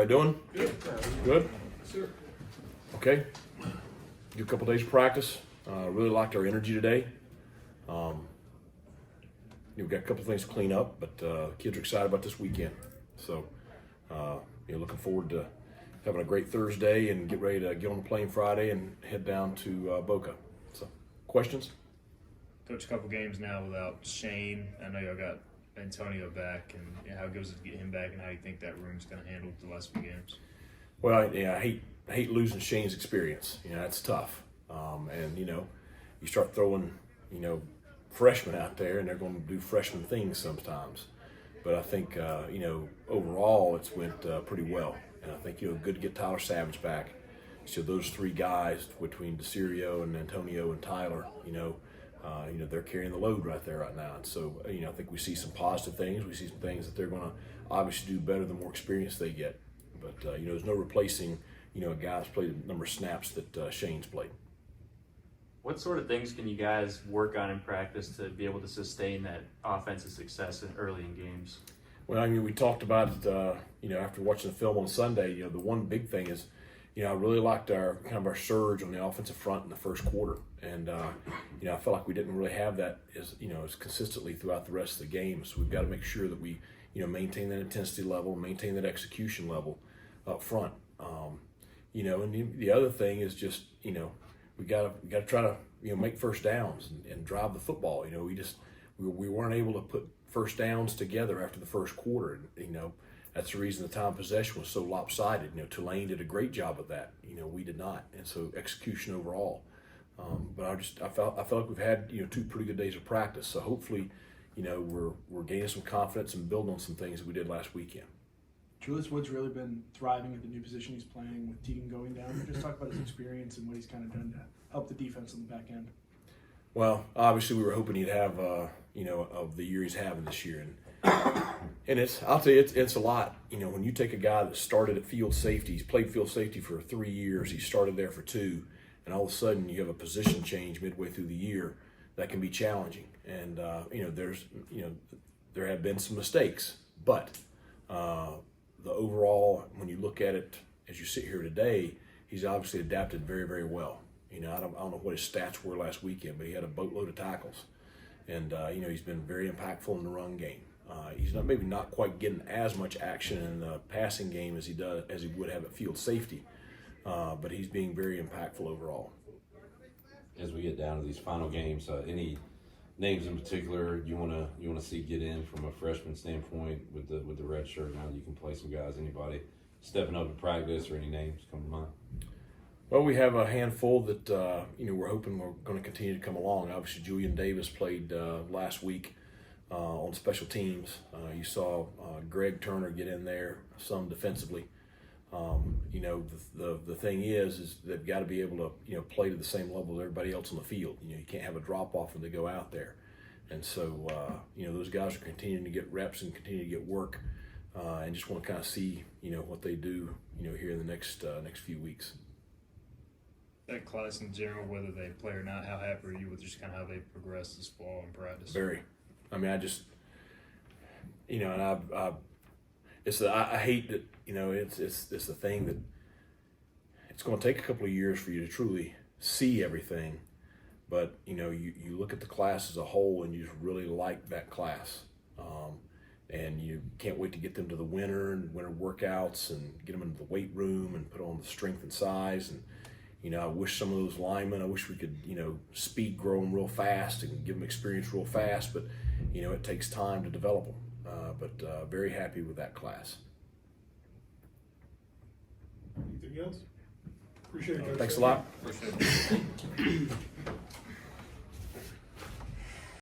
How you doing? Good. Good? Yes, sir. Okay. Good couple days of practice. Really liked our energy today. We've got a couple things to clean up, but kids are excited about this weekend. So, looking forward to having a great Thursday and get ready to get on the plane Friday and head down to Boca. So, questions? Coach, a couple games now without Shane. I know y'all got Antonio back, and how good was it to get him back, and how you think that room's going to handle the last few games? Well, yeah, I hate losing Shane's experience. That's tough. And you start throwing, freshmen out there, and they're going to do freshman things sometimes. But I think, overall it's went pretty well. And I think, good to get Tyler Savage back. So those three guys between DeCirio and Antonio and Tyler, they're carrying the load right there right now. And so, I think we see some positive things. We see some things that they're going to obviously do better the more experience they get. But, there's no replacing, a guy that's played a number of snaps that Shane's played. What sort of things can you guys work on in practice to be able to sustain that offensive success early in games? Well, we talked about it, after watching the film on Sunday. The one big thing is, I really liked our surge on the offensive front in the first quarter, and I felt like we didn't really have that as consistently throughout the rest of the game. So we've got to make sure that we maintain that intensity level, maintain that execution level up front. And the other thing is just we got to try to make first downs and drive the football. We weren't able to put first downs together after the first quarter. That's the reason the time of possession was so lopsided. Tulane did a great job of that. We did not, and so execution overall. But I felt like we've had two pretty good days of practice. So hopefully, we're gaining some confidence and building on some things that we did last weekend. Julius Wood's really been thriving at the new position he's playing with Teagan going down. Just talk about his experience and what he's kind of done to help the defense on the back end. Well, obviously we were hoping he'd have, of the year he's having this year. And I'll tell you, it's a lot. When you take a guy that started at field safety, he's played field safety for 3 years, he started there for 2, and all of a sudden you have a position change midway through the year, that can be challenging. And, there have been some mistakes, but the overall, when you look at it as you sit here today, he's obviously adapted very, very well. I don't know what his stats were last weekend, but he had a boatload of tackles. And, he's been very impactful in the run game. He's maybe not quite getting as much action in the passing game as he would have at field safety, but he's being very impactful overall. As we get down to these final games, any names in particular you want to see get in from a freshman standpoint with the red shirt? Now that you can play some guys, anybody stepping up in practice or any names come to mind? Well, we have a handful that we're hoping we're going to continue to come along. Obviously, Julian Davis played last week on special teams. You saw Greg Turner get in there some defensively. The thing is they've got to be able to play to the same level as everybody else on the field. You can't have a drop off when they go out there, and so those guys are continuing to get reps and continue to get work, and just want to kind of see what they do here in the next few weeks. That class in general, whether they play or not, how happy are you with just kind of how they progressed this fall in practice? Very. I just, and I hate that, it's the thing that it's going to take a couple of years for you to truly see everything. But, you look at the class as a whole and you just really like that class. And you can't wait to get them to the winter workouts and get them into the weight room and put on the strength and size. And, I wish some of those linemen, I wish we could, speed grow them real fast and give them experience real fast. But, it takes time to develop them. But very happy with that class. Anything else? Appreciate it, Coach. Thanks a lot. Appreciate it.